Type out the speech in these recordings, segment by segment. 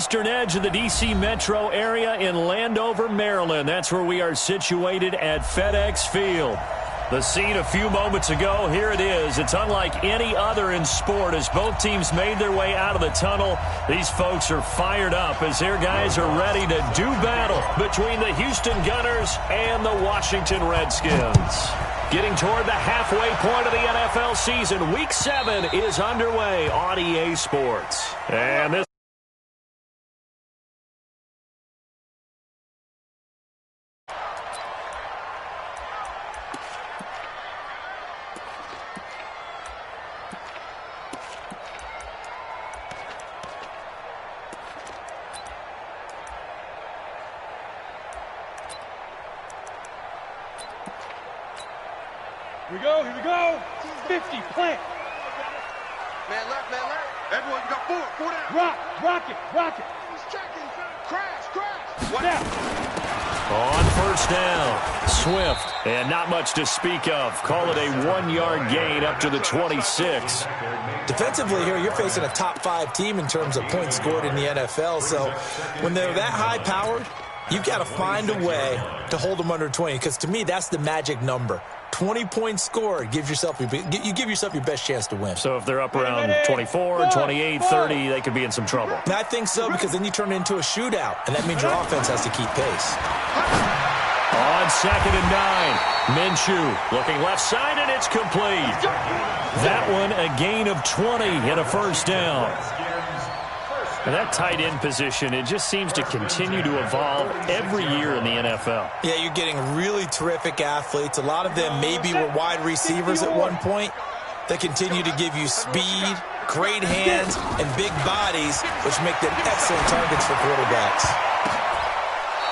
Eastern edge of the D.C. metro area in Landover, Maryland. That's where we are situated at FedEx Field. The scene a few moments ago, here it is. It's unlike any other in sport as both teams made their way out of the tunnel. These folks are fired up as their guys are ready to do battle between the Houston Gunners and the Washington Redskins. Getting toward the halfway point of the NFL season, Week 7 is underway on EA Sports. And this Here we go. 50, plant. Man left. Everyone, you got four down. Rock it. He's checking. Crash. What now? On first down, Swift, and not much to speak of. Call it a 1-yard gain up to the 26. Defensively here, you're facing a top 5 team in terms of points scored in the NFL. So when they're that high-powered, you've got to find a way to hold them under 20, because to me, that's the magic number. 20 points scored, you give yourself your best chance to win. So if they're up around 24, 28, 30, they could be in some trouble. And I think so, because then you turn it into a shootout, and that means your offense has to keep pace. On 2nd and 9, Minshew looking left side, and it's complete. That one a gain of 20 and a first down. And that tight end position, it just seems to continue to evolve every year in the NFL. Yeah, you're getting really terrific athletes. A lot of them maybe were wide receivers at one point. They continue to give you speed, great hands, and big bodies, which make them excellent targets for quarterbacks.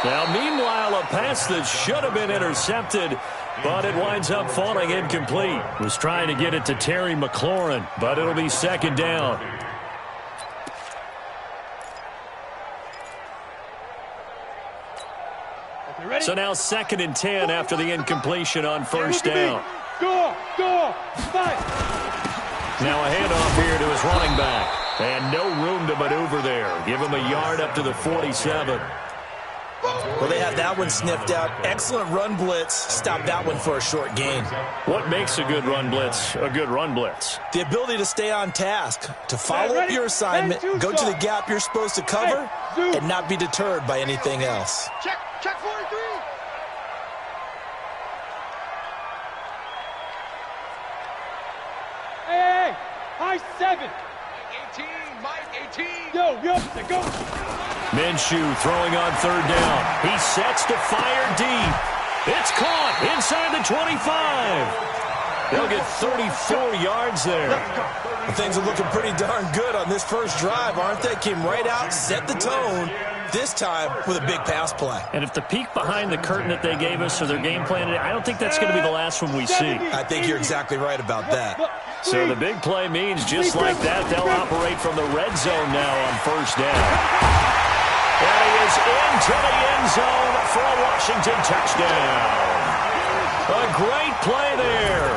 Now, meanwhile, a pass that should have been intercepted, but it winds up falling incomplete. Was trying to get it to Terry McLaurin, but it'll be 2nd down. So now 2nd and 10 after the incompletion on first down. Go, fight. Now a handoff here to his running back. And no room to maneuver there. Give him a yard up to the 47. Well, they have that one sniffed out. Excellent run blitz. Stop that one for a short gain. What makes a good run blitz a good run blitz? The ability to stay on task, to follow up your assignment, go to the gap you're supposed to cover, and not be deterred by anything else. Check 43. Hey, high 7. 18, Mike, 18. Yo, go. Minshew throwing on 3rd down. He sets to fire deep. It's caught inside the 25. They'll get 34 yards there. Well, things are looking pretty darn good on this first drive, aren't they? Came right out, set the tone, this time with a big pass play. And if the peek behind the curtain that they gave us or their game plan, I don't think that's going to be the last one we see. I think you're exactly right about that. So the big play means just like that, they'll operate from the red zone now on first down. And he is into the end zone for a Washington touchdown. A great play there.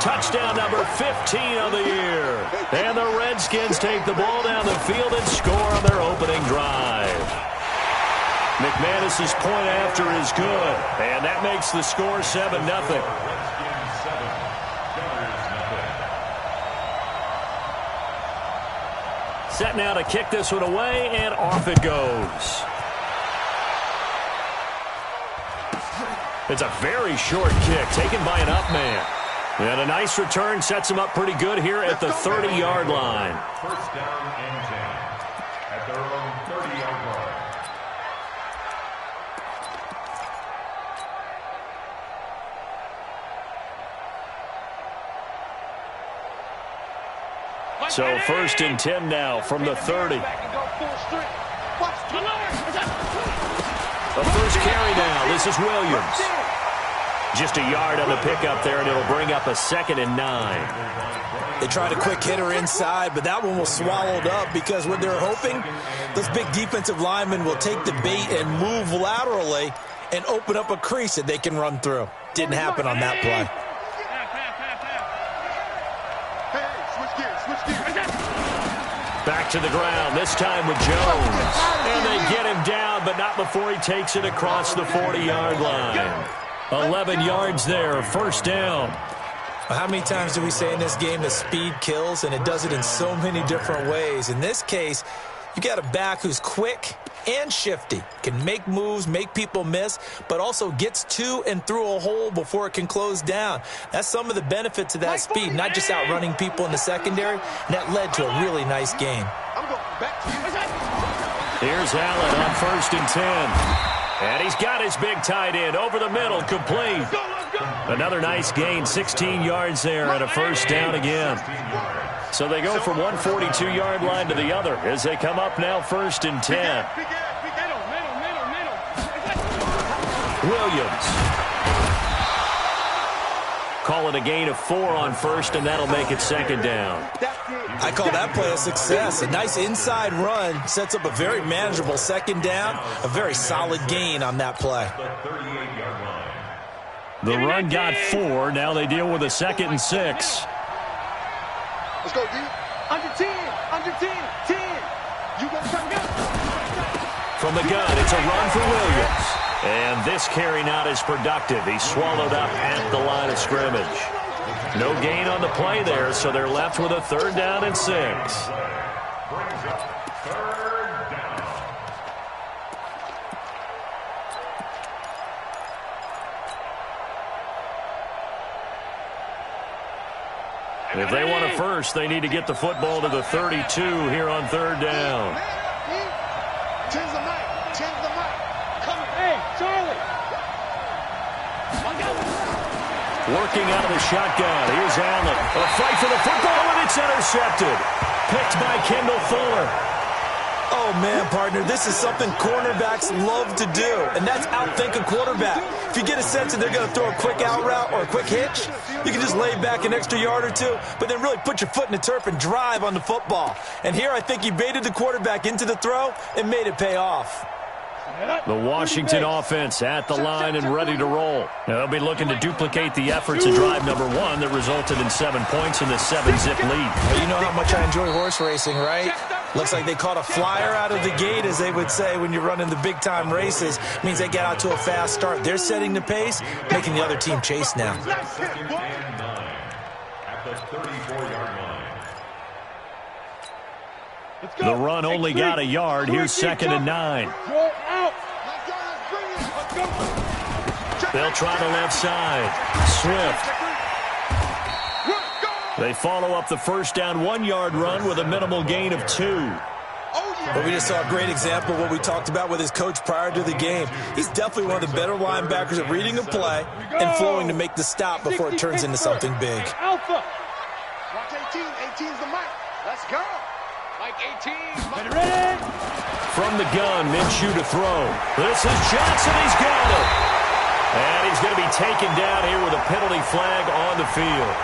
Touchdown number 15 of the year. And the Redskins take the ball down the field and score on their opening drive. McManus's point after is good. And that makes the score 7-0. Set now to kick this one away, and off it goes. It's a very short kick taken by an up man. And a nice return sets him up pretty good here at the 30-yard line. First down and 10 at their own 30-yard line. So 1st and 10 now from the 30. A first carry now. This is Williams. Just a yard on the pickup there, and it'll bring up a 2nd and 9. They tried a quick hitter inside, but that one was swallowed up because what they're hoping, those big defensive linemen will take the bait and move laterally and open up a crease that they can run through. Didn't happen on that play. Back to the ground, this time with Jones. And they get him down, but not before he takes it across the 40-yard line. 11 yards there, first down. Well, how many times do we say in this game that speed kills, and it does it in so many different ways? In this case, you got a back who's quick and shifty, can make moves, make people miss, but also gets to and through a hole before it can close down. That's some of the benefits of that speed, not just outrunning people in the secondary, and that led to a really nice game. Here's Allen on 1st and 10. And he's got his big tight end over the middle, complete. Another nice gain, 16 yards there, and a first down again. So they go from one 42-yard line to the other as they come up now 1st and 10. Williams. Call it a gain of 4 on 1st, and that'll make it 2nd down. I call that play a success. A nice inside run sets up a very manageable 2nd down. A very solid gain on that play. The run got 4. Now they deal with a 2nd and 6. Let's go, D. Under 10. Under 10. 10. You got to go. From the gun, it's a run for Williams. And this carry not as productive. He's swallowed up at the line of scrimmage. No gain on the play there, so they're left with a 3rd down and 6. If they want a first, they need to get the football to the 32 here on 3rd down. Change the mic. Change the mic. Come on. Hey, Charlie. Working out of the shotgun. Here's Allen. A fight for the football, and it's intercepted. Picked by Kendall Fuller. Oh, man, partner, this is something cornerbacks love to do, and that's outthink a quarterback. If you get a sense that they're going to throw a quick out route or a quick hitch, you can just lay back an extra yard or two, but then really put your foot in the turf and drive on the football. And here I think he baited the quarterback into the throw and made it pay off. The Washington offense at the line and ready to roll. They'll be looking to duplicate the efforts of drive number 1 that resulted in 7 points in the 7-zip lead. Well, you know how much I enjoy horse racing, right? Looks like they caught a flyer out of the gate, as they would say when you're running the big-time races. Means they get out to a fast start. They're setting the pace, making the other team chase now. The run only got a yard. Here's 2nd and 9. They'll try the left side. Swift. They follow up the first down 1-yard run with a minimal gain of 2. But we just saw a great example of what we talked about with his coach prior to the game. He's definitely one of the better linebackers at reading a play and flowing to make the stop before it turns into something big. Alpha. Watch 18. 18's the mic. Let's go. Mike 18. Ready? From the gun, Minshew to throw. This is Johnson. He's got it. And he's going to be taken down here with a penalty flag on the field.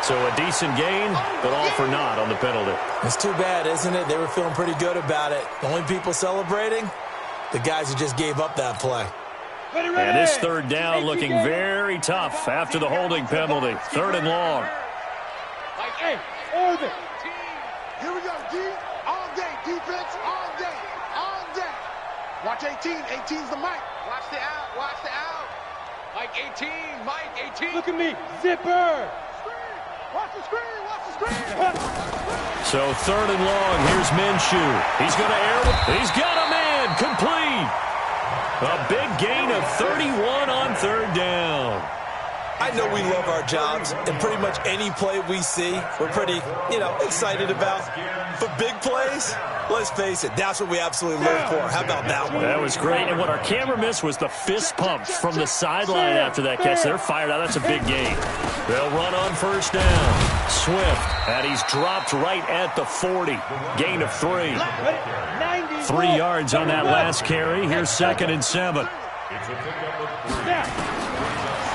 So a decent gain, but all for naught on the penalty. It's too bad, isn't it? They were feeling pretty good about it. The only people celebrating, the guys who just gave up that play. And this 3rd down looking very tough after the holding penalty. 3rd and long. Hey, orbit. Here we go, D. All day. Defense all day. All day. Watch 18. 18's the mic. Watch the out. Watch the out. Mike 18. Mike 18. Look at me. Zipper. Watch the screen. Watch the screen. So 3rd and long. Here's Minshew. He's going to air. He's got a man. Complete. A big gain of 31 on 3rd down. I know we love our jobs, and pretty much any play we see, we're pretty, excited about. But big plays, let's face it, that's what we absolutely live for. How about that one? That was great. And what our camera missed was the fist pump from the sideline after that catch. They're fired out. That's a big gain. They'll run on 1st down. Swift, and he's dropped right at the 40. Gain of 3. 3 yards on that last carry. Here's 2nd and 7.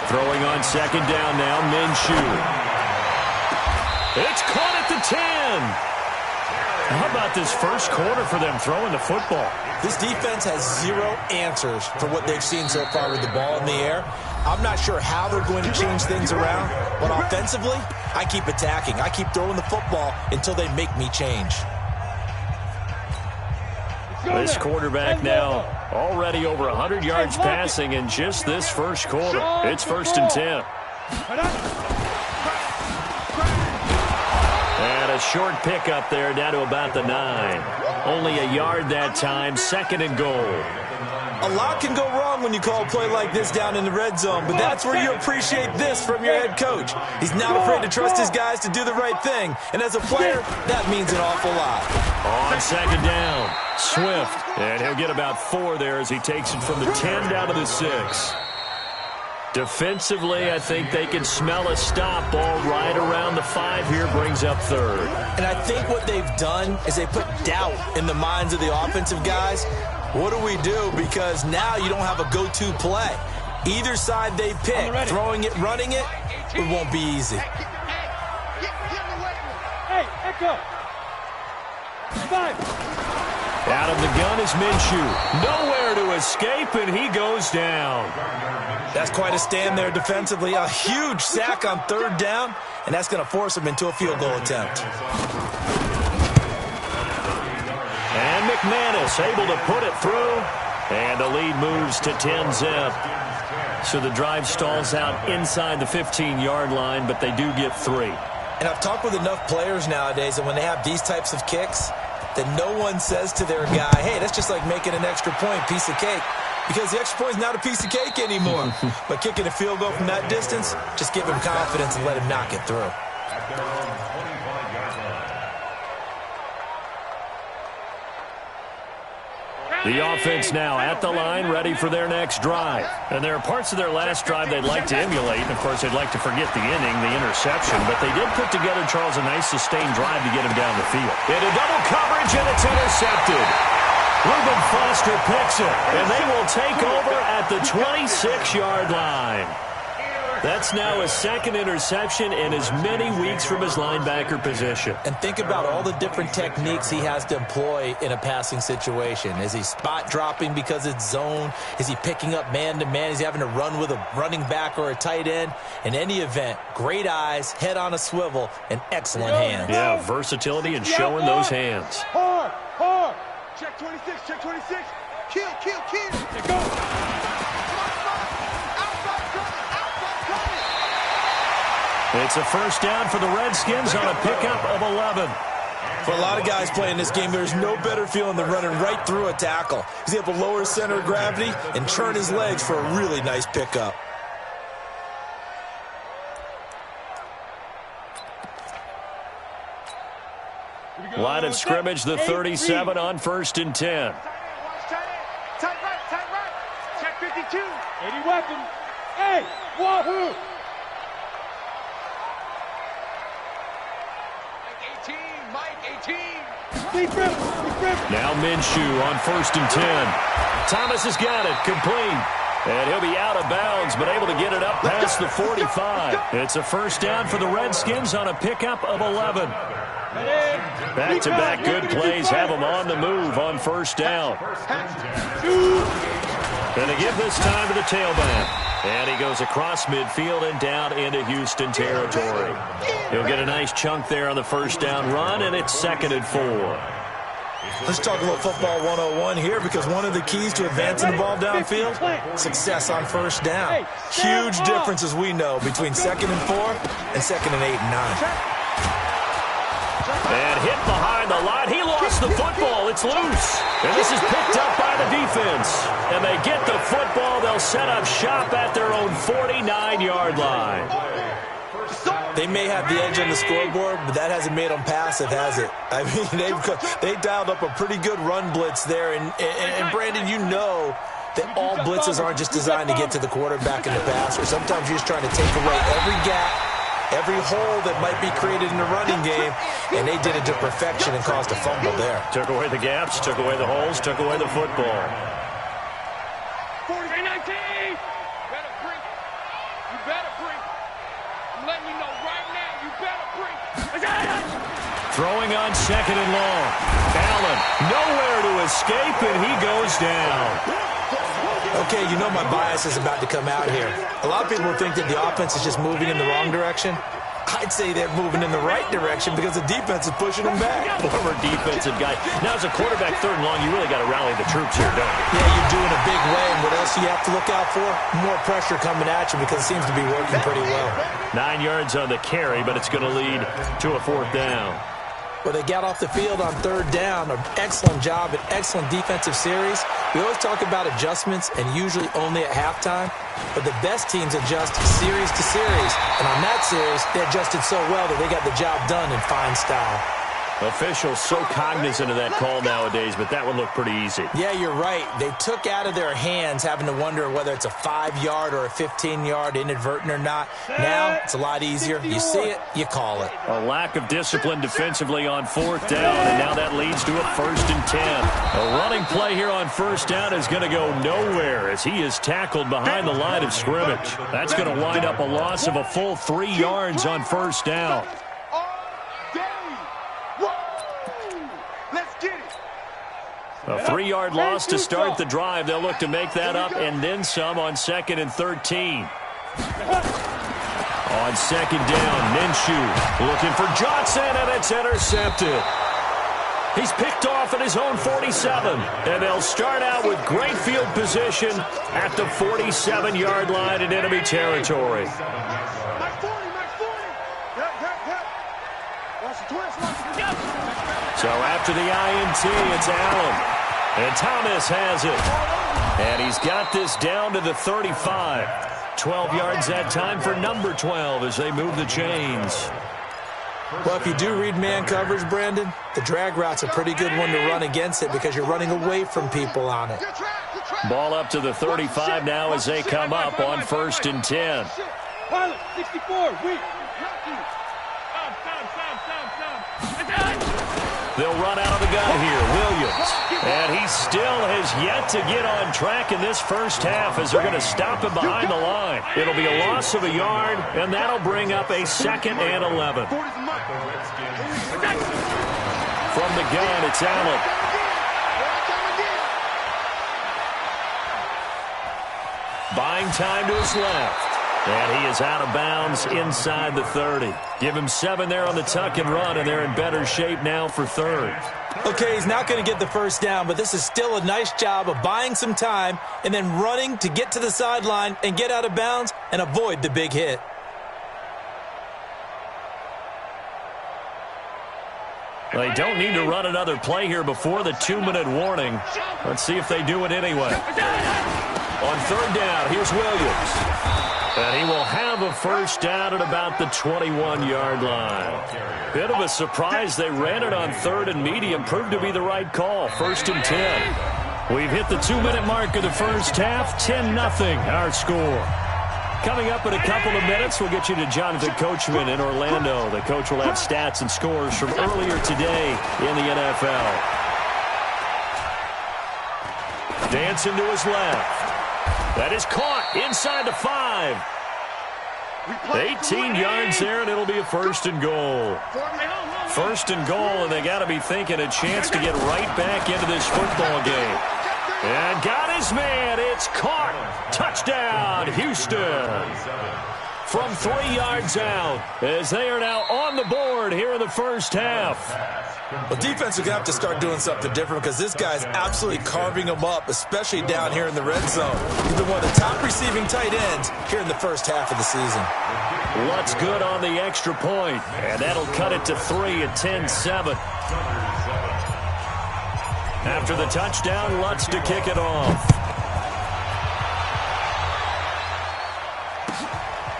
Throwing on 2nd down now, Minshew. It's caught at the 10. How about this first quarter for them throwing the football? This defense has 0 answers for what they've seen so far with the ball in the air. I'm not sure how they're going to change things around, but offensively, I keep attacking. I keep throwing the football until they make me change. This quarterback now already over 100 yards passing in just this first quarter. It's 1st and 10. And a short pickup there down to about the 9. Only a yard that time, 2nd and goal. A lot can go wrong when you call a play like this down in the red zone, but that's where you appreciate this from your head coach. He's not afraid to trust his guys to do the right thing, and as a player, that means an awful lot. On 2nd down, Swift, and he'll get about 4 there as he takes it from the 10 down to the 6. Defensively, I think they can smell a stop ball right around the 5 here, brings up 3rd. And I think what they've done is they put doubt in the minds of the offensive guys. What do we do? Because now you don't have a go-to play. Either side they pick, throwing it, running it, it won't be easy. Hey, Echo. 5. Out of the gun is Minshew. Nowhere to escape, and he goes down. That's quite a stand there defensively. A huge sack on 3rd down, and that's going to force him into a field goal attempt. And McManus able to put it through, and the lead moves to 10-zip. So the drive stalls out inside the 15-yard line, but they do get 3. And I've talked with enough players nowadays, and when they have these types of kicks, that no one says to their guy, hey, that's just like making an extra point, piece of cake. Because the extra point is not a piece of cake anymore. But kicking a field goal from that distance, just give him confidence and let him knock it through. The offense now at the line, ready for their next drive. And there are parts of their last drive they'd like to emulate. And, of course, they'd like to forget the inning, the interception. But they did put together, Charles, a nice sustained drive to get him down the field. Into double coverage, and it's intercepted. Reuben Foster picks it, and they will take over at the 26-yard line. That's now a 2nd interception in as many weeks from his linebacker position. And think about all the different techniques he has to employ in a passing situation. Is he spot dropping because it's zone? Is he picking up man-to-man? Is he having to run with a running back or a tight end? In any event, great eyes, head on a swivel, and excellent hands. Yeah, versatility and showing those hands. Hard. Check 26, check 26. Kill. Let's go. It's a 1st down for the Redskins on a pickup of 11. For a lot of guys playing this game, there's no better feeling than running right through a tackle. He's able to lower his center of gravity and turn his legs for a really nice pickup. Line of scrimmage, the 37 on 1st and 10. Tight right. Check 52. 80 weapons. Hey, wahoo. Mike 18. Deep rip. Now Minshew on 1st and 10. Thomas has got it, complete. And he'll be out of bounds, but able to get it up past the 45. It's a 1st down for the Redskins on a pickup of 11. Back-to-back good plays have them on the move on 1st down. And they give this time to the tailback. And he goes across midfield and down into Houston territory. He'll get a nice chunk there on the 1st down run, and it's 2nd and 4. Let's talk about football 101 here, because one of the keys to advancing the ball downfield, success on 1st down. Huge difference, as we know, between 2nd and 4 and 2nd and 8 and 9. And hit behind the line. He lost the football. It's loose. And this is picked up by the defense. And they get the football. They'll set up shop at their own 49-yard line. They may have the edge on the scoreboard, but that hasn't made them passive, has it? I mean, they dialed up a pretty good run blitz there. And Brandon, you know that all blitzes aren't just designed to get to the quarterback and the passer. Sometimes you're just trying to take away every gap, every hole that might be created in the running game, and they did it to perfection and caused a fumble there. Took away the gaps, took away the holes, took away the football. 19. Better bring it. You better bring it. I'm letting you know right now, you better bring it. Throwing on 2nd and long. Allen, nowhere to escape, and he goes down. Okay, you know my bias is about to come out here. A lot of people think that the offense is just moving in the wrong direction. I'd say they're moving in the right direction because the defense is pushing them back. Former defensive guy. Now, as a quarterback, 3rd and long, you really got to rally the troops here, don't you? Yeah, you're doing a big way, and what else do you have to look out for? More pressure coming at you because it seems to be working pretty well. 9 yards on the carry, but it's going to lead to a 4th down. Well, they got off the field on 3rd down. An excellent job, an excellent defensive series. We always talk about adjustments, and usually only at halftime. But the best teams adjust series to series. And on that series, they adjusted so well that they got the job done in fine style. Officials so cognizant of that call nowadays, but that would look pretty easy. Yeah, you're right. They took out of their hands having to wonder whether it's a 5-yard or a 15-yard inadvertent or not. Now, it's a lot easier. You see it, you call it. A lack of discipline defensively on 4th down, and now that leads to a 1st and 10. A running play here on 1st down is going to go nowhere as he is tackled behind the line of scrimmage. That's going to wind up a loss of a full 3 yards on 1st down. A 3-yard loss to start the drive. They'll look to make that up and then some on 2nd and 13. On 2nd down, Minshew looking for Johnson, and it's intercepted. He's picked off at his own 47, and they'll start out with great field position at the 47-yard line in enemy territory. So after the INT, it's Allen. And Thomas has it. And he's got this down to the 35. 12 yards that time for number 12 as they move the chains. Well, if you do read man coverage, Brandon, the drag route's a pretty good one to run against it because you're running away from people on it. Ball up to the 35 now as they come up on 1st and 10. Pilot, 64, weak. They'll run out of the gun here. Williams. And he still has yet to get on track in this first half as they're going to stop him behind the line. It'll be a loss of a yard, and that'll bring up a 2nd and 11. From the gun, it's Allen. Buying time to his left. And he is out of bounds inside the 30. Give him 7 there on the tuck and run, and they're in better shape now for 3rd. Okay, he's not going to get the first down, but this is still a nice job of buying some time and then running to get to the sideline and get out of bounds and avoid the big hit. They don't need to run another play here before the 2-minute warning. Let's see if they do it anyway. On 3rd down, here's Williams. And he will have a first down at about the 21-yard line. Bit of a surprise. They ran it on 3rd and medium. Proved to be the right call. 1st and 10. We've hit the 2-minute mark of the first half. 10-0 our score. Coming up in a couple of minutes, we'll get you to Jonathan Coachman in Orlando. The coach will have stats and scores from earlier today in the NFL. Dancing to his left. That is caught inside the 5. 18 yards there, and it'll be a 1st and goal. 1st and goal, and they got to be thinking a chance to get right back into this football game. And got his man. It's caught. Touchdown, Houston. From 3 yards out as they are now on the board here in the first half. Well, defense are going to have to start doing something different because this guy's absolutely carving them up, especially down here in the red zone. He's been one of the top receiving tight ends here in the first half of the season. Lutz good on the extra point, and that'll cut it to 3 at 10-7. After the touchdown, Lutz to kick it off.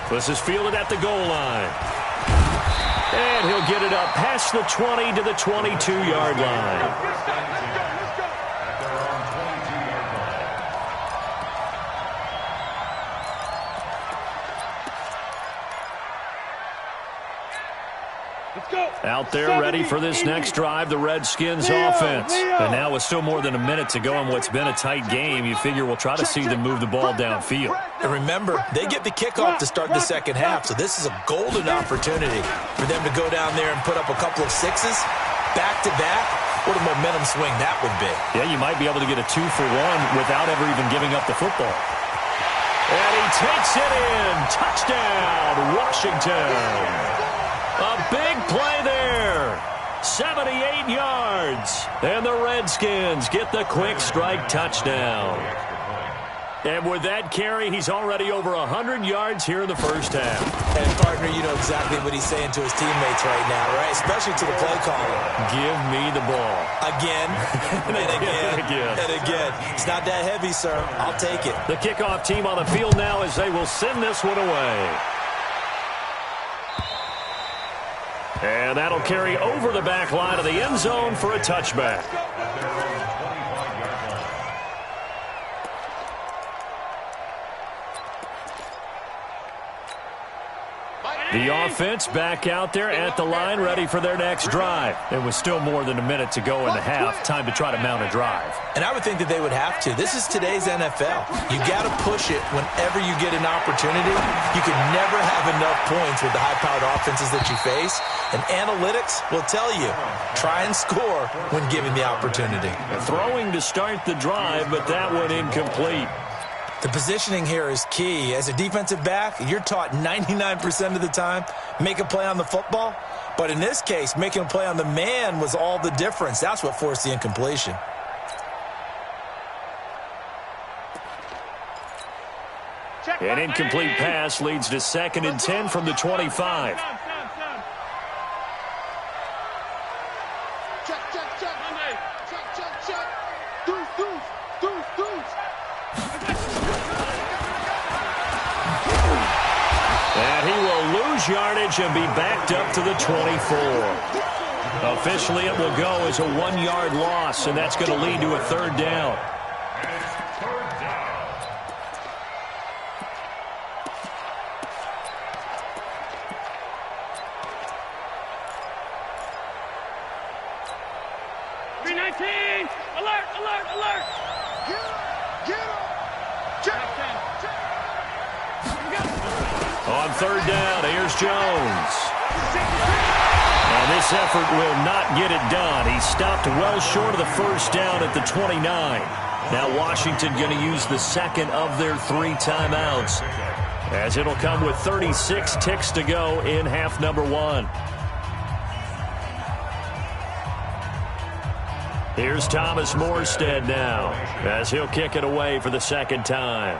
This is fielded at the goal line. And he'll get it up past the 20 to the 22-yard line. Out there ready for this next drive, the Redskins offense. And now with still more than a minute to go in what's been a tight game, you figure we'll try to see them move the ball downfield. And remember, they get the kickoff to start the second half, so this is a golden opportunity for them to go down there and put up a couple of sixes back-to-back. What a momentum swing that would be. Yeah, you might be able to get a 2-for-1 without ever even giving up the football. And he takes it in. Touchdown, Washington. A big play there. 78 yards. And the Redskins get the quick strike touchdown. And with that carry, he's already over 100 yards here in the first half. And, partner, you know exactly what he's saying to his teammates right now, right? Especially to the play caller. Give me the ball. Again, and again, and again. It's not that heavy, sir. I'll take it. The kickoff team on the field now as they will send this one away. And that'll carry over the back line of the end zone for a touchback. The offense back out there at the line, ready for their next drive. It was still more than a minute to go in the half. Time to try to mount a drive. And I would think that they would have to. This is today's NFL. You got to push it whenever you get an opportunity. You can never have enough points with the high-powered offenses that you face. And analytics will tell you, try and score when given the opportunity. Throwing to start the drive, but that one incomplete. The positioning here is key. As a defensive back, you're taught 99% of the time, make a play on the football. But in this case, making a play on the man was all the difference. That's what forced the incompletion. An incomplete pass leads to 2nd and 10 from the 25. And he will lose yardage and be backed up to the 24. Officially, it will go as a 1-yard loss, and that's going to lead to a 3rd down. Alert, alert, alert! Get him! On 3rd down, here's Jones. And this effort will not get it done. He stopped well short of the 1st down at the 29. Now Washington going to use the 2nd of their 3 timeouts, as it'll come with 36 ticks to go in half number 1. Here's Thomas Morstead now, as he'll kick it away for the 2nd time.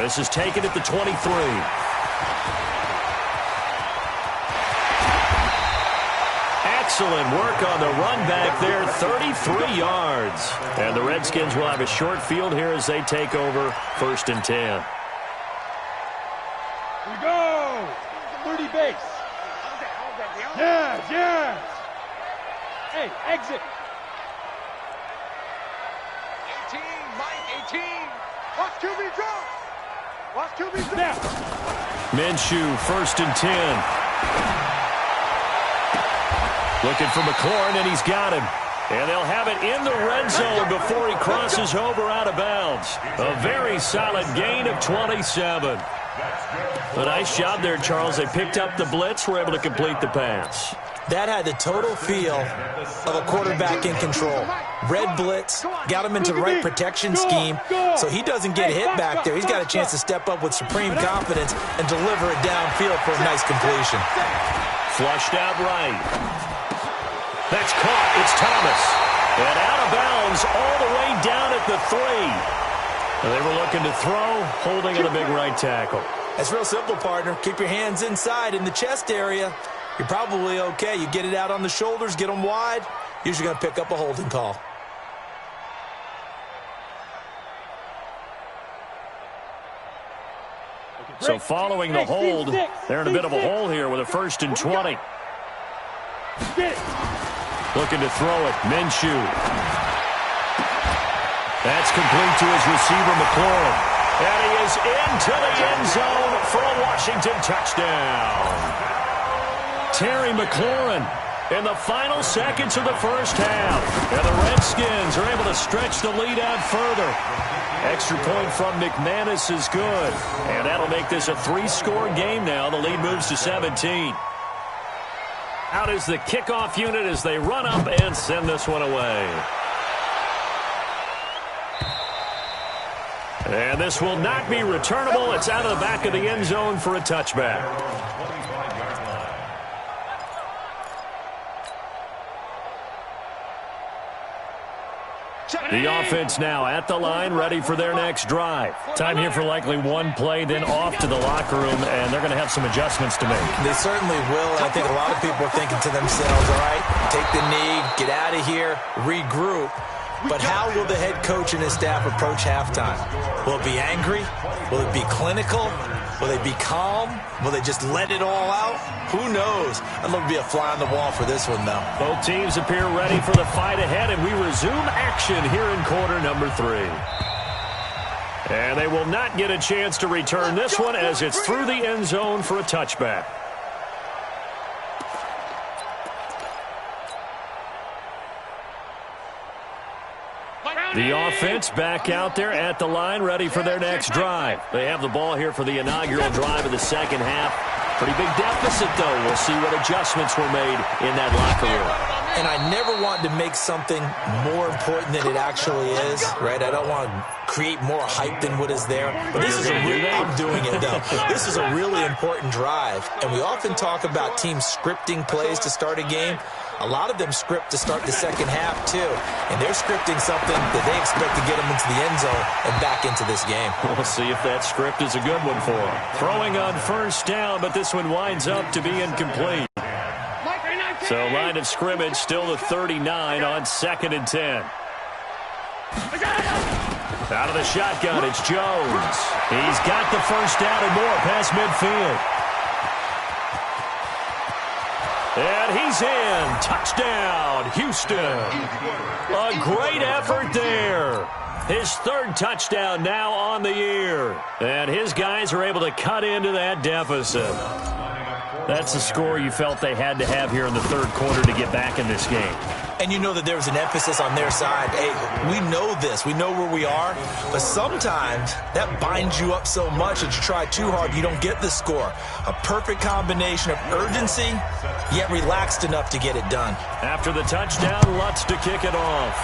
This is taken at the 23. Excellent work on the run back there, 33 yards. And the Redskins will have a short field here as they take over 1st and 10. Here we go! 30 base. Yes, yes! Hey, exit! 18, Mike, 18. Watch QB drop. Watch QB drop. Minshew, 1st and 10. Looking for McLaurin, and he's got him. And they'll have it in the red zone before he crosses over out of bounds. A very solid gain of 27. A nice job there, Charles. They picked up the blitz, were able to complete the pass. That had the total feel of a quarterback in control. Red blitz, got him into the right protection scheme, so he doesn't get hit back there. He's got a chance to step up with supreme confidence and deliver it downfield for a nice completion. Flushed out right. That's caught. It's Thomas. And out of bounds all the way down at the 3. And they were looking to throw, holding at a big right tackle. That's real simple, partner. Keep your hands inside in the chest area. You're probably okay. You get it out on the shoulders, get them wide. Usually going to pick up a holding call. So following the hold, they're in a bit of a hole here with a 1st and 20. Looking to throw it. Minshew. That's complete to his receiver, McLaurin. And he is into the end zone for a Washington touchdown. Terry McLaurin in the final seconds of the 1st half. And the Redskins are able to stretch the lead out further. Extra point from McManus is good. And that'll make this a 3-score game now. The lead moves to 17. Out is the kickoff unit as they run up and send this one away. And this will not be returnable. It's out of the back of the end zone for a touchback. The offense now at the line, ready for their next drive. Time here for likely one play, then off to the locker room, and they're going to have some adjustments to make. They certainly will, and I think a lot of people are thinking to themselves, all right, take the knee, get out of here, regroup. But how will the head coach and his staff approach halftime? Will it be angry? Will it be clinical? Will they be calm? Will they just let it all out? Who knows? I'd love to be a fly on the wall for this one, though. Both teams appear ready for the fight ahead, and we resume action here in quarter number 3. And they will not get a chance to return this one as it's through the end zone for a touchback. The offense back out there at the line, ready for their next drive. They have the ball here for the inaugural drive of the second half. Pretty big deficit, though. We'll see what adjustments were made in that locker room. And I never want to make something more important than it actually is, right? I don't want to create more hype than what is there. But this is I'm doing it, though. This is a really important drive. And we often talk about teams scripting plays to start a game. A lot of them script to start the second half, too. And they're scripting something that they expect to get them into the end zone and back into this game. We'll see if that script is a good one for them. Throwing on first down, but this one winds up to be incomplete. So line of scrimmage still the 39 on 2nd and 10. Out of the shotgun, it's Jones. He's got the first down and more past midfield. And he's in. Touchdown, Houston. A great effort there. His 3rd touchdown now on the year. And his guys are able to cut into that deficit. That's the score you felt they had to have here in the 3rd quarter to get back in this game. And you know that there was an emphasis on their side. Hey, we know this. We know where we are. But sometimes that binds you up so much that you try too hard, you don't get the score. A perfect combination of urgency, yet relaxed enough to get it done. After the touchdown, Lutz to kick it off.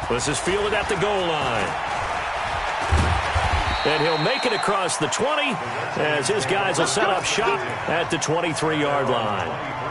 This is fielded at the goal line. And he'll make it across the 20 as his guys will set up shop at the 23-yard line.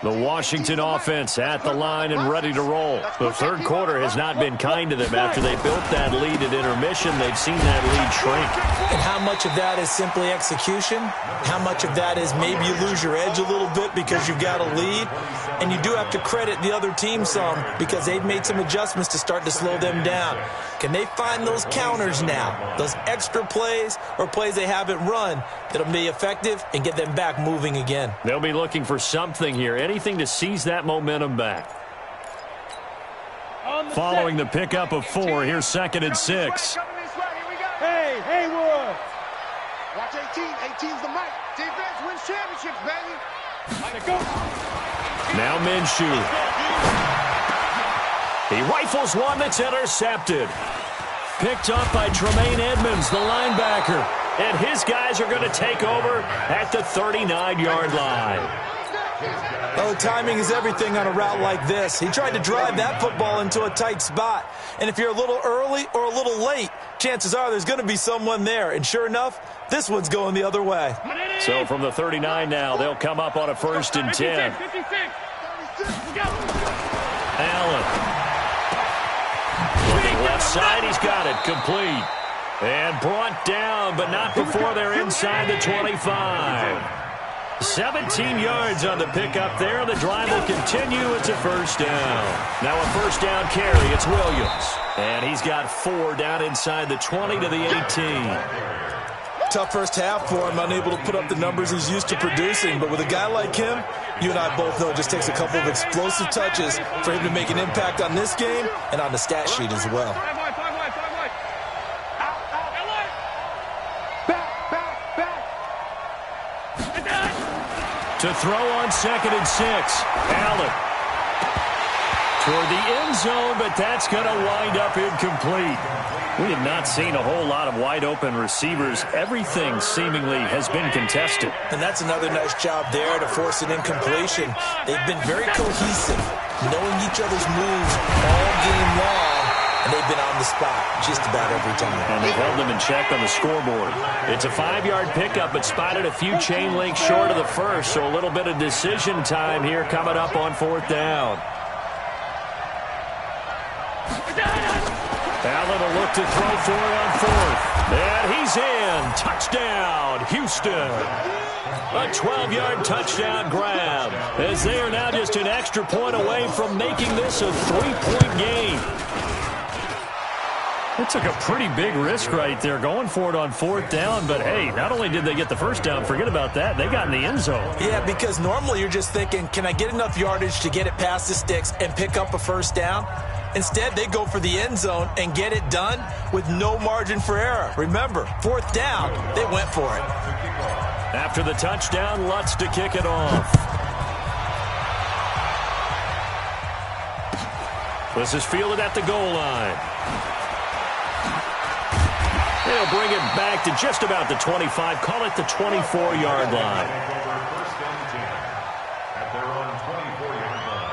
The Washington offense at the line and ready to roll. The 3rd quarter has not been kind to them. After they built that lead at intermission, they've seen that lead shrink. And how much of that is simply execution? How much of that is maybe you lose your edge a little bit because you've got a lead? And you do have to credit the other team some because they've made some adjustments to start to slow them down. Can they find those counters now, those extra plays or plays they haven't run that'll be effective and get them back moving again? They'll be looking for something here, anything to seize that momentum back. Following the pickup of 4, here's 2nd and 6. Hey, Haywood! Watch 18. 18's the mic. Defense wins championships, baby. Let it go. Now Minshew. He rifles one that's intercepted. Picked up by Tremaine Edmonds, the linebacker. And his guys are going to take over at the 39-yard line. Oh, timing is everything on a route like this. He tried to drive that football into a tight spot. And if you're a little early or a little late, chances are there's going to be someone there. And sure enough, this one's going the other way. So from the 39 now, they'll come up on a 1st and 10. Allen. Looking left side, he's got it. Complete. And brought down, but not before they're inside the 25. 17 yards on the pickup there. The drive will continue. It's a 1st down. Now a 1st down carry. It's Williams. And he's got 4 down inside the 20 to the 18. tough first half for him, unable to put up the numbers he's used to producing. But with a guy like him, you and I both know it just takes a couple of explosive touches for him to make an impact on this game and on the stat sheet as well. To throw on 2nd and 6. Allen. Toward the end zone, but that's going to wind up incomplete. We have not seen a whole lot of wide-open receivers. Everything seemingly has been contested. And that's another nice job there to force an incompletion. They've been very cohesive, knowing each other's moves all game long, and they've been on the spot just about every time. And they've held them in check on the scoreboard. It's a 5-yard pickup, but spotted a few chain links short of the first, so a little bit of decision time here coming up on 4th down. Allen will look to throw for it on 4th. And he's in. Touchdown, Houston. A 12-yard touchdown grab, as they are now just an extra point away from making this a 3-point game. It took a pretty big risk right there going for it on 4th down, but hey, not only did they get the first down, forget about that, they got in the end zone. Yeah, because normally you're just thinking, can I get enough yardage to get it past the sticks and pick up a first down? Instead, they go for the end zone and get it done with no margin for error. Remember, 4th down, they went for it. After the touchdown, Lutz to kick it off. This is fielded at the goal line. They'll bring it back to just about the 25, call it the 24-yard line. First and 10 at their own 24-yard line.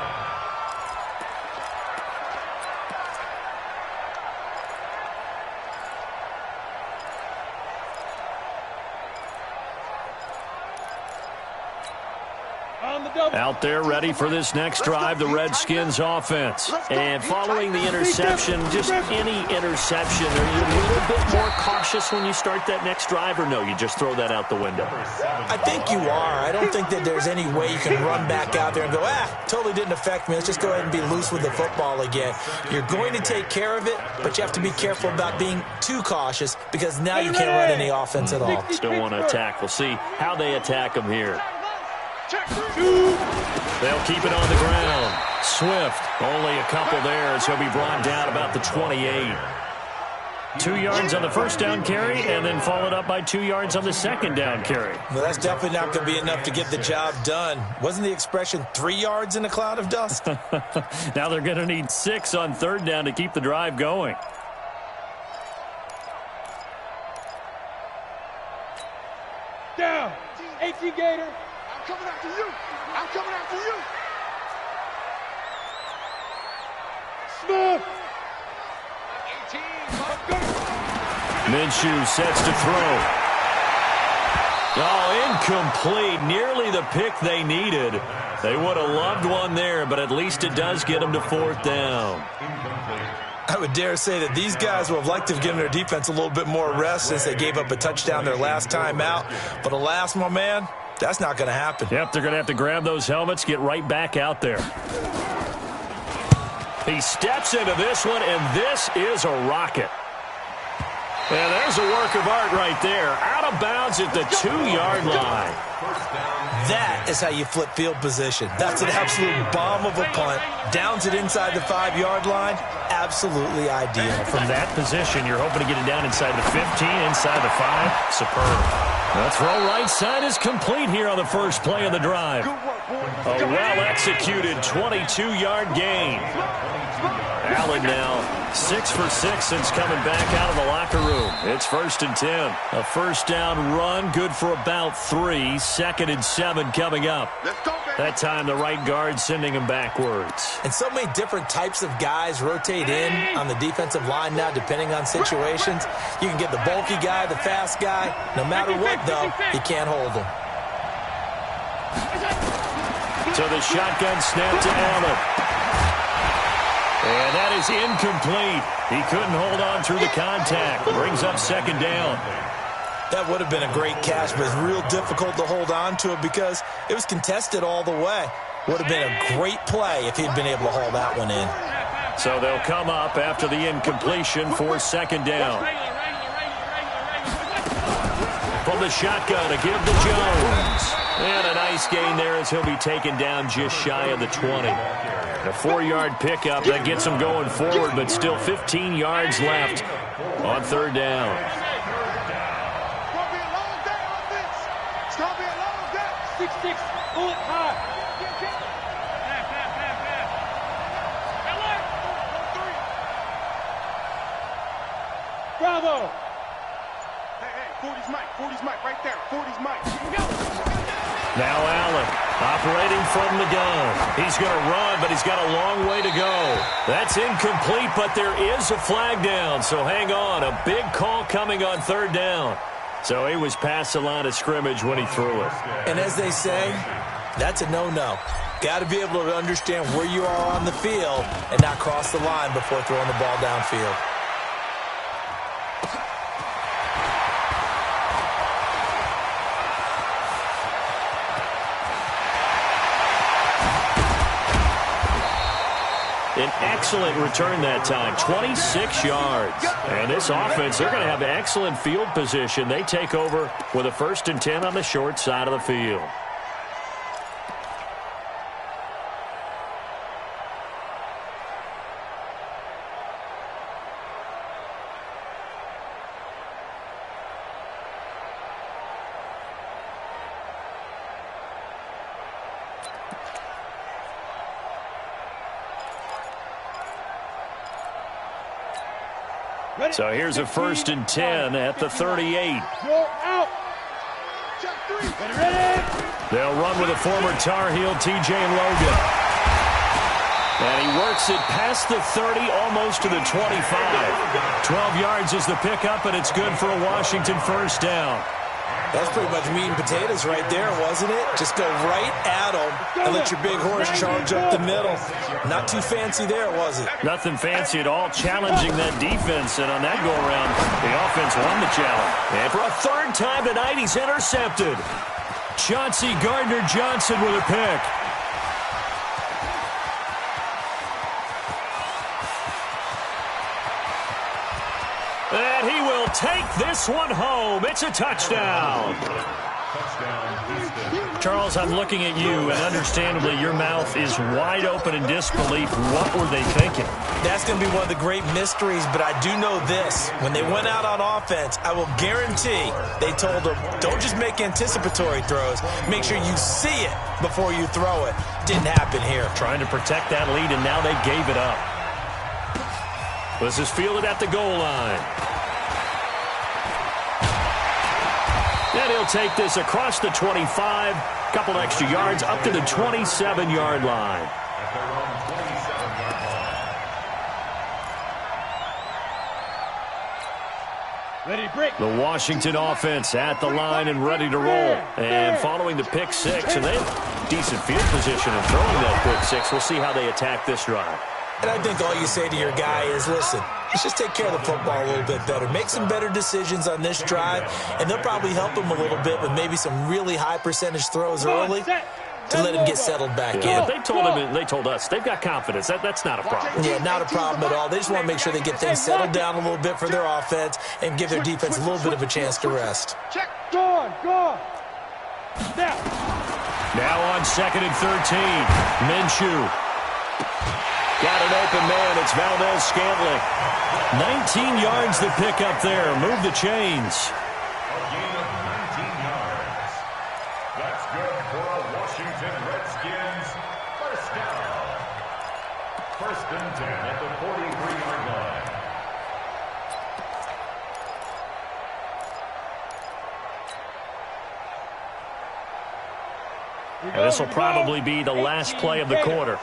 Out there ready for this next drive, the Redskins offense. And following the interception, just any interception, are you a little bit more cautious when you start that next drive, or no, you just throw that out the window? I think you are. I don't think that there's any way you can run back out there and go, totally didn't affect me. Let's just go ahead and be loose with the football again. You're going to take care of it, but you have to be careful about being too cautious because now you can't run any offense at all. Still want to attack. We'll see how they attack them here. They'll keep it on the ground. Swift, only a couple there as he'll be brought down about the 28. 2 yards on the first down carry, and then followed up by 2 yards on the second down carry. Well, that's definitely not going to be enough to get the job done. Wasn't the expression 3 yards in a cloud of dust? Now they're going to need 6 on 3rd down to keep the drive going. Down. 18 Gator. I'm coming after you. I'm coming after you. Smith. 18. Minshew sets to throw. Oh, incomplete. Nearly the pick they needed. They would have loved one there, but at least it does get them to 4th down. I would dare say that these guys would have liked to have given their defense a little bit more rest since they gave up a touchdown their last time out. But alas, my man, that's not going to happen. Yep, they're going to have to grab those helmets, get right back out there. He steps into this one, and this is a rocket. And there's a work of art right there. Out of bounds at the 2-yard line. That is how you flip field position. That's an absolute bomb of a punt. Downs it inside the 5-yard line. Absolutely ideal. From that position, you're hoping to get it down inside the 15, inside the 5. Superb. The throw right side is complete here on the first play of the drive. A well-executed 22-yard gain. Allen now 6 for 6 since coming back out of the locker room. It's 1st and 10. A first down run, good for about 3. 2nd and 7 coming up. That time the right guard sending him backwards. And so many different types of guys rotate in on the defensive line now depending on situations. You can get the bulky guy, the fast guy. No matter what, though, you can't hold him. So the shotgun snap to Allen. And that is incomplete. He couldn't hold on through the contact. Brings up 2nd down. That would have been a great catch, but it's real difficult to hold on to it because it was contested all the way. Would have been a great play if he'd been able to haul that one in. So they'll come up after the incompletion for 2nd down. from the shotgun to give to Jones. And a nice gain there as he'll be taken down just shy of the 20. A 4-yard pickup that gets him going forward, but still 15 yards left on third down. It's going to be a long day on this. It's going to be a long day. 6-6, pull it high. Bravo. Hey, 40's Mike right there. 40's Mike. Now Allen operating from the gun. He's going to run, but he's got a long way to go. That's incomplete, but there is a flag down, so hang on. A big call coming on third down. So he was past the line of scrimmage when he threw it. And as they say, that's a no-no. Got to be able to understand where you are on the field and not cross the line before throwing the ball downfield. An excellent return that time, 26 yards. And this offense, they're going to have excellent field position. They take over with a 1st and 10 on the short side of the field. So here's a 1st and 10 at the 38. Out. They'll run with a former Tar Heel, TJ Logan. And he works it past the 30, almost to the 25. 12 yards is the pickup, and it's good for a Washington 1st down. That's pretty much meat and potatoes right there, wasn't it? Just go right at them and let your big horse charge up the middle. Not too fancy there, was it? Nothing fancy at all, challenging that defense. And on that go-around, the offense won the challenge. And for a 3rd time tonight, he's intercepted. Chauncey Gardner-Johnson with a pick. And he will take this one home. It's a touchdown. Charles, I'm looking at you, and understandably, your mouth is wide open in disbelief. What were they thinking? That's going to be one of the great mysteries, but I do know this. When they went out on offense, I will guarantee they told them, don't just make anticipatory throws. Make sure you see it before you throw it. Didn't happen here. Trying to protect that lead, and now they gave it up. This is fielded at the goal line. And he'll take this across the 25, couple extra yards up to the 27-yard line. Ready to break. The Washington offense at the line and ready to roll. And following the pick six, and they have decent field position in throwing that pick six. We'll see how they attack this drive. And I think all you say to your guy is, listen, let's just take care of the football a little bit better. Make some better decisions on this drive, and they'll probably help him a little bit with maybe some really high percentage throws early to let him get settled back in. But they told us they've got confidence. That's not a problem. Yeah, not a problem at all. They just want to make sure they get things settled down a little bit for their offense and give their defense a little bit of a chance to rest. Check. Go on. Now on 2nd and 13, Minshew. Got an open man. It's Valdez-Scantling. 19 yards the pick up there. Move the chains. A gain of 19 yards. That's good for a Washington Redskins 1st down. 1st and 10 at the 43-yard line. And this will probably be the last play of the quarter.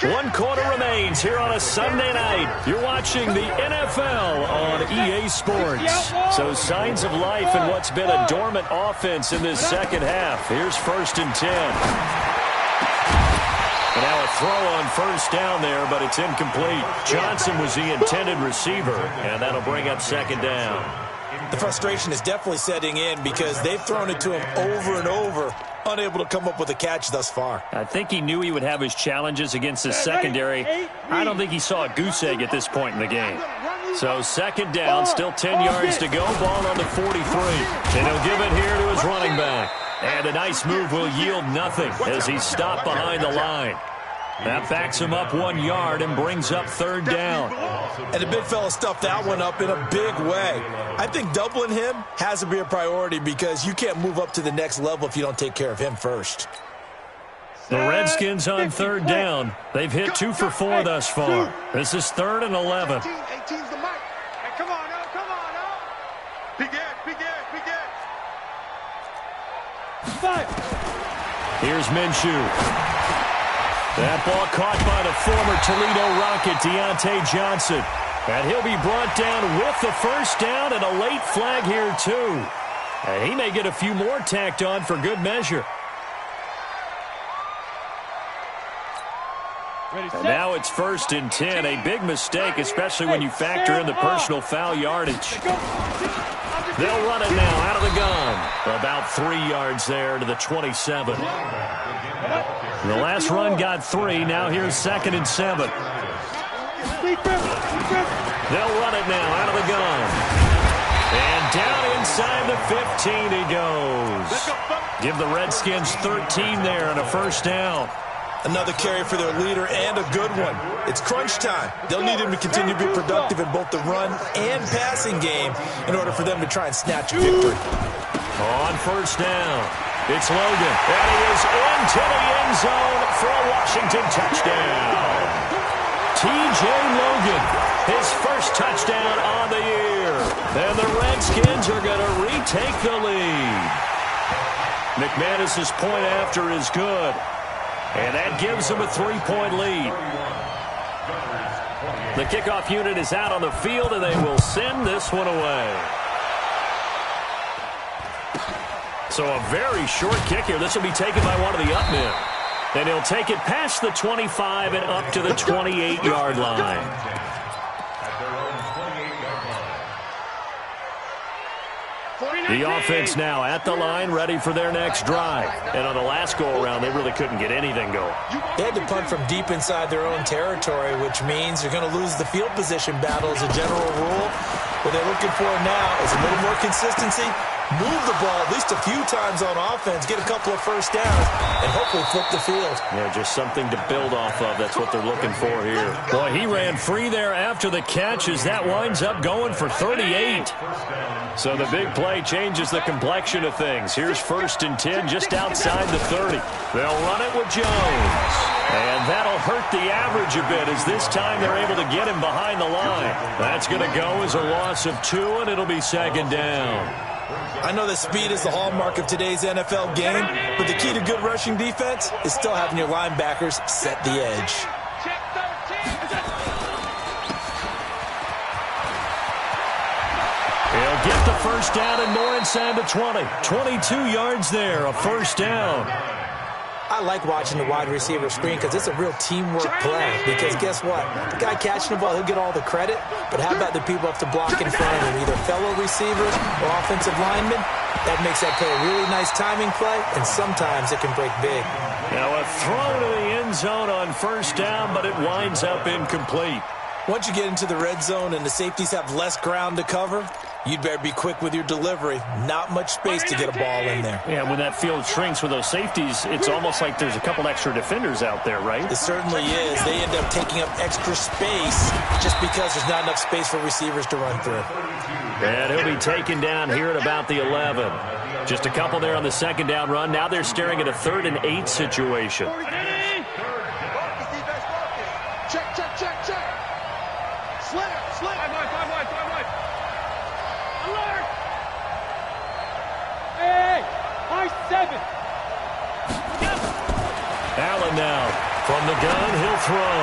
One quarter remains here on a Sunday night. You're watching the NFL on EA Sports. So signs of life in what's been a dormant offense in this second half. Here's 1st and 10. And now a throw on 1st down there, but it's incomplete. Johnson was the intended receiver, and that'll bring up 2nd down. The frustration is definitely setting in because they've thrown it to him over and over, unable to come up with a catch thus far. I think he knew he would have his challenges against his secondary. I don't think he saw a goose egg at this point in the game. So second down, still 10 yards to go. Ball on the 43. And he'll give it here to his running back. And a nice move will yield nothing as he's stopped behind the line. That backs him up 1 yard and brings up third down. And the big fella stuffed that one up in a big way. I think doubling him has to be a priority because you can't move up to the next level if you don't take care of him first. The Redskins on third down. They've hit 2 for 4 thus far. This is 3rd and 11. 18's the mic. Hey, come on now, come on now. Big Ed, big Ed, big Ed. Five. Here's Minshew. That ball caught by the former Toledo Rocket, Deontay Johnson. And he'll be brought down with the first down and a late flag here, too. And he may get a few more tacked on for good measure. And now it's 1st and 10. A big mistake, especially when you factor in the personal foul yardage. They'll run it now out of the gun. About 3 yards there to the 27. The last run got 3. Now here's 2nd and 7. They'll run it now out of the gun. And down inside the 15 he goes. Give the Redskins 13 there and a first down. Another carry for their leader and a good one. It's crunch time. They'll need him to continue to be productive in both the run and passing game in order for them to try and snatch a victory. On first down, it's Logan. And he is into the end zone for a Washington touchdown. T.J. Logan, his first touchdown on the year. And the Redskins are going to retake the lead. McManus's point after is good. And that gives them a 3-point lead. The kickoff unit is out on the field, and they will send this one away. So a very short kick here. This will be taken by one of the up men. And he'll take it past the 25 and up to the 28-yard line. The offense now at the line, ready for their next drive. And on the last go-around, they really couldn't get anything going. They had to punt from deep inside their own territory, which means you're going to lose the field position battle as a general rule. What they're looking for now is a little more consistency, move the ball at least a few times on offense, get a couple of first downs, and hopefully flip the field. Yeah, just something to build off of. That's what they're looking for here. Boy, he ran free there after the catch as that winds up going for 38. So the big play changes the complexion of things. Here's 1st and 10 just outside the 30. They'll run it with Jones. And that'll hurt the average a bit as this time they're able to get him behind the line. That's going to go as a loss of 2, and it'll be 2nd down. I know that speed is the hallmark of today's NFL game, but the key to good rushing defense is still having your linebackers set the edge. He'll get the first down and more inside the 20. 22 yards there, a first down. I like watching the wide receiver screen because it's a real teamwork play. Because guess what? The guy catching the ball, he'll get all the credit. But how about the people have to block in front of him, either fellow receivers or offensive linemen? That makes that play a really nice timing play, and sometimes it can break big. Now a throw to the end zone on first down, but it winds up incomplete. Once you get into the red zone and the safeties have less ground to cover, you'd better be quick with your delivery. Not much space to get a ball in there. Yeah, when that field shrinks with those safeties, it's almost like there's a couple extra defenders out there, right? It certainly is. They end up taking up extra space just because there's not enough space for receivers to run through. And he'll be taken down here at about the 11. Just a couple there on the second down run. Now they're staring at a 3rd and 8 situation. Check, check, check, check. Slant, slant. Five wide. Alert. Hey, high 7. Allen now from the gun, he'll throw.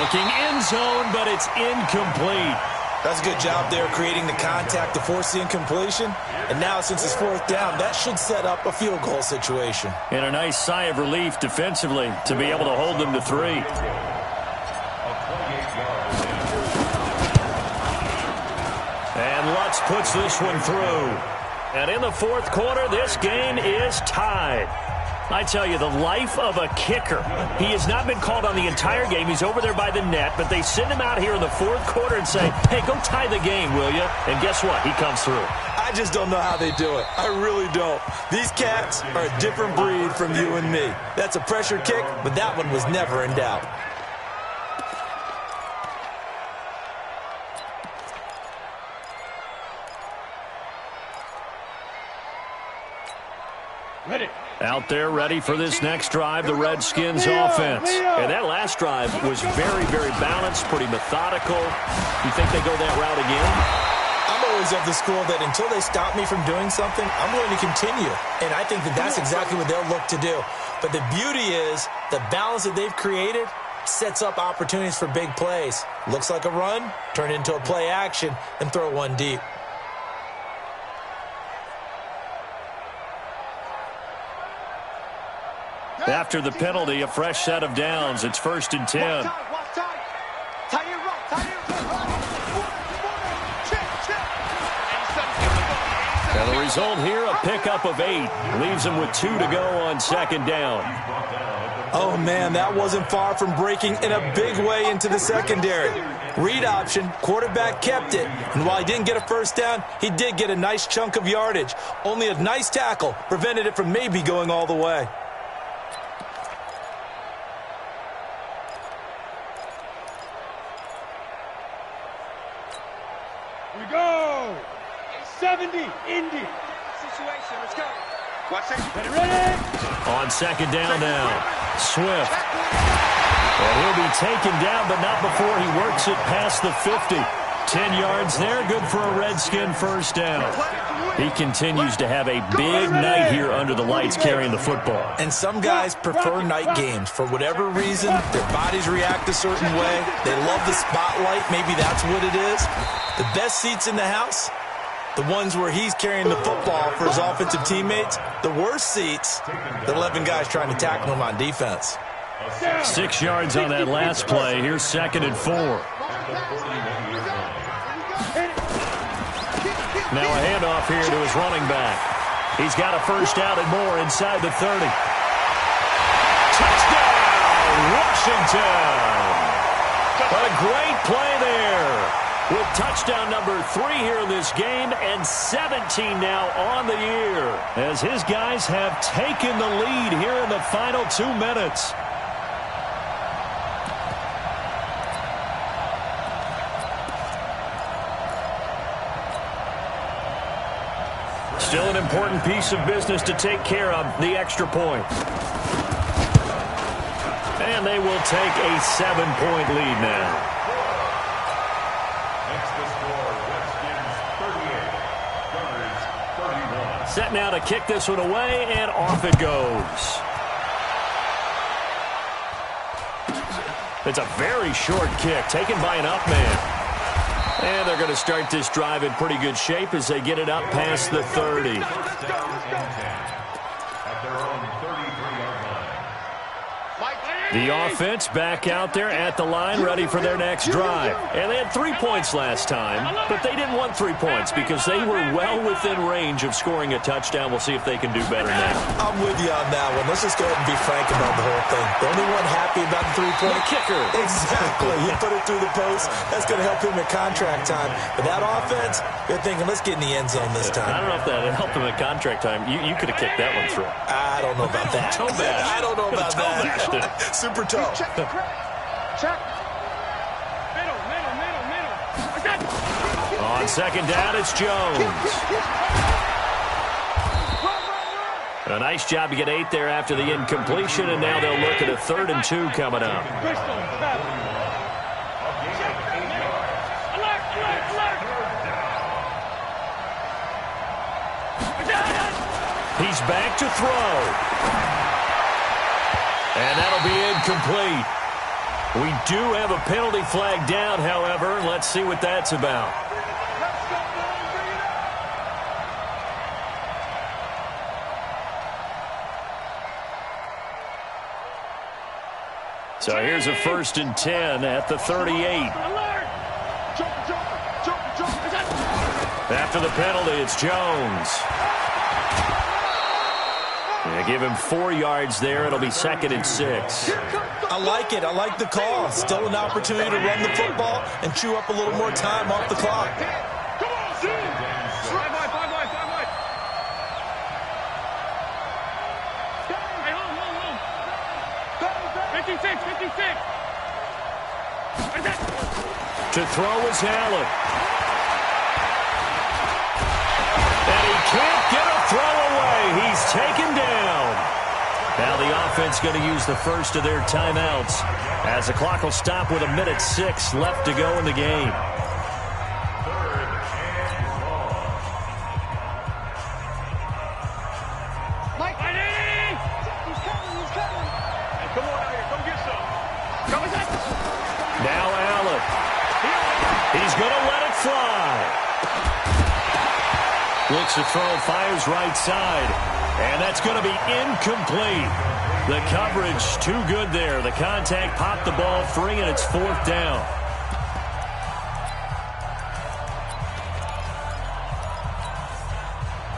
Looking end zone, but it's incomplete. That's a good job there creating the contact to force the incompletion. And now since it's 4th down, that should set up a field goal situation. And a nice sigh of relief defensively to be able to hold them to 3. And Lutz puts this one through. And in the 4th quarter, this game is tied. I tell you, the life of a kicker. He has not been called on the entire game. He's over there by the net, but they send him out here in the fourth quarter and say, hey, go tie the game, will you? And guess what? He comes through. I just don't know how they do it. I really don't. These cats are a different breed from you and me. That's a pressure kick, but that one was never in doubt. Ready. Out there ready for this next drive, the Redskins offense. And that last drive was very, very balanced, pretty methodical. You think they go that route again? I'm always of the school that until they stop me from doing something, I'm going to continue. And I think that that's exactly what they'll look to do. But the beauty is the balance that they've created sets up opportunities for big plays. Looks like a run, turn into a play action, and throw one deep. After the penalty, a fresh set of downs. It's 1st and 10. And the result here, a pickup of 8. Leaves them with 2 to go on 2nd down. Oh, man, that wasn't far from breaking in a big way into the secondary. Read option, quarterback kept it. And while he didn't get a first down, he did get a nice chunk of yardage. Only a nice tackle prevented it from maybe going all the way. We go. 70, Indy. Situation, let's go. Watch it. Ready. On 2nd down now, Swift. And he'll be taken down, but not before he works it past the 50. 10 yards there, good for a Redskin first down. He continues to have a big night here under the lights carrying the football. And some guys prefer night games. For whatever reason, their bodies react a certain way. They love the spotlight. Maybe that's what it is. The best seats in the house, the ones where he's carrying the football for his offensive teammates. The worst seats, the 11 guys trying to tackle him on defense. 6 yards on that last play. Here's 2nd and 4. Now a handoff here to his running back. He's got a first down and more inside the 30. Touchdown, Washington! What a great play there. With touchdown number 3 here in this game and 17 now on the year. As his guys have taken the lead here in the final 2 minutes. Still an important piece of business to take care of, the extra point. And they will take a 7-point lead now. Set now to kick this one away, and off it goes. It's a very short kick taken by an up man. And they're going to start this drive in pretty good shape as they get it up past the 30. The offense back out there at the line, ready for their next drive. And they had 3 points last time, but they didn't want 3 points because they were well within range of scoring a touchdown. We'll see if they can do better now. I'm with you on that one. Let's just go ahead and be frank about the whole thing. The only one happy about the 3-point kicker. Exactly. You put it through the post. That's going to help him at contract time. But that offense, they're thinking, let's get in the end zone this time. I don't know if that helped him at contract time. You could have kicked that one through. I don't know about that. Toe bash. I don't know about that. Super toe. Check. Middle. On 2nd down, it's Jones. A nice job to get 8 there after the incompletion, and now they'll look at a 3rd and 2 coming up. He's back to throw. And that'll be incomplete. We do have a penalty flag down, however. Let's see what that's about. So here's a 1st and 10 at the 38. After the penalty, it's Jones. Yeah, give him 4 yards there. It'll be 2nd and 6. I like it. I like the call. Still an opportunity to run the football and chew up a little more time off the clock. Come on, Z! 56. To throw is Allen. And he can't get a throw away. He's taken down. Now the offense going to use the first of their timeouts as the clock will stop with 1:06 left to go in the game. Now Allen. He's going to let it fly. Looks to throw, fires right side. And that's going to be incomplete. The coverage too good there. The contact popped the ball free, and it's 4th down.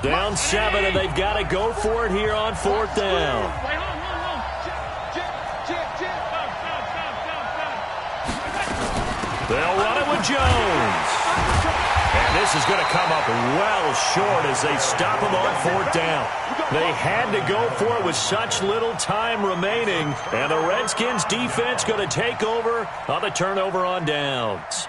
Down 7, and they've got to go for it here on 4th down. They'll run it with Jones. And this is going to come up well short as they stop him on 4th down. They had to go for it with such little time remaining. And the Redskins defense going to take over on the turnover on downs.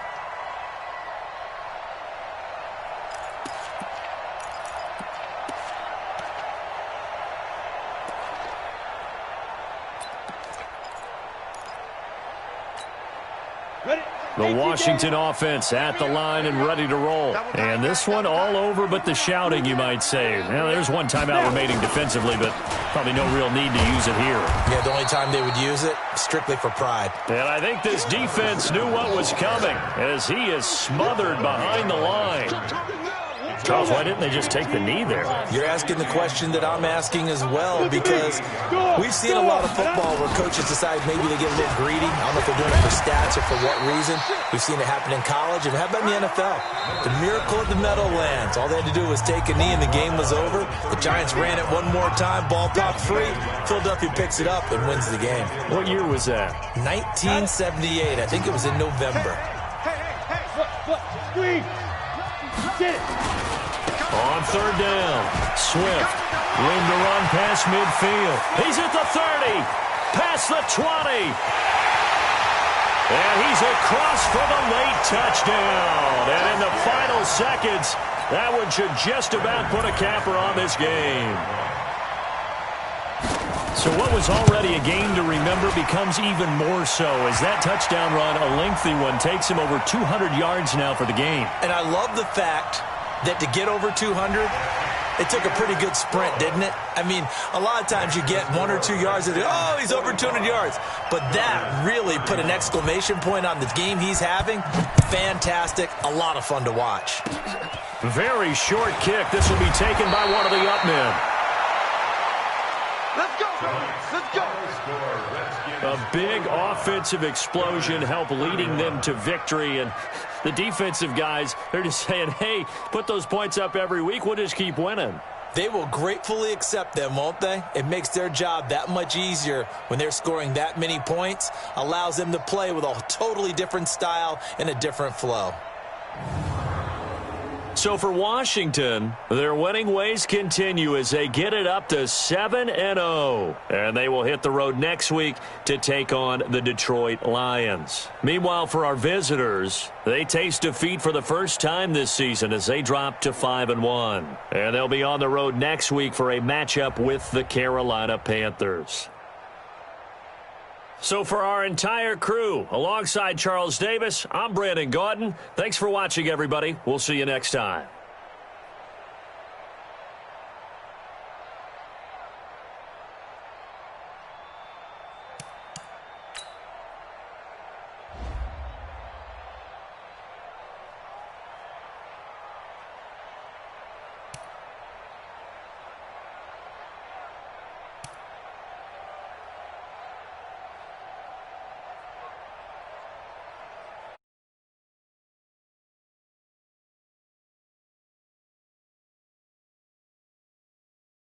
The Washington offense at the line and ready to roll. And this one all over but the shouting, you might say. Now, there's one timeout remaining defensively, but probably no real need to use it here. Yeah, the only time they would use it, strictly for pride. And I think this defense knew what was coming as he is smothered behind the line. Charles, why didn't they just take the knee there? You're asking the question that I'm asking as well, because we've seen a lot of football where coaches decide maybe they get a little greedy. I don't know if they're doing it for stats or for what reason. We've seen it happen in college, and how about in the NFL? The miracle of the Meadowlands. All they had to do was take a knee, and the game was over. The Giants ran it one more time, ball popped free. Philadelphia picks it up and wins the game. What year was that? 1978. I think it was in November. Look, screen. Get it. On 3rd down, Swift, room to run past midfield. He's at the 30, past the 20. And he's across for the late touchdown. And in the final seconds, that one should just about put a capper on this game. So what was already a game to remember becomes even more so as that touchdown run, a lengthy one, takes him over 200 yards now for the game. And I love the fact that to get over 200, it took a pretty good sprint, didn't it? I mean, a lot of times you get 1 or 2 yards and oh, he's over 200 yards. But that really put an exclamation point on the game he's having. Fantastic. A lot of fun to watch. Very short kick. This will be taken by one of the up men. Let's go, let's go. A big offensive explosion helped leading them to victory. And the defensive guys, they're just saying, hey, put those points up every week. We'll just keep winning. They will gratefully accept them, won't they? It makes their job that much easier when they're scoring that many points. Allows them to play with a totally different style and a different flow. So for Washington, their winning ways continue as they get it up to 7-0. And they will hit the road next week to take on the Detroit Lions. Meanwhile, for our visitors, they taste defeat for the first time this season as they drop to 5-1. And they'll be on the road next week for a matchup with the Carolina Panthers. So for our entire crew, alongside Charles Davis, I'm Brandon Gaudin. Thanks for watching, everybody. We'll see you next time.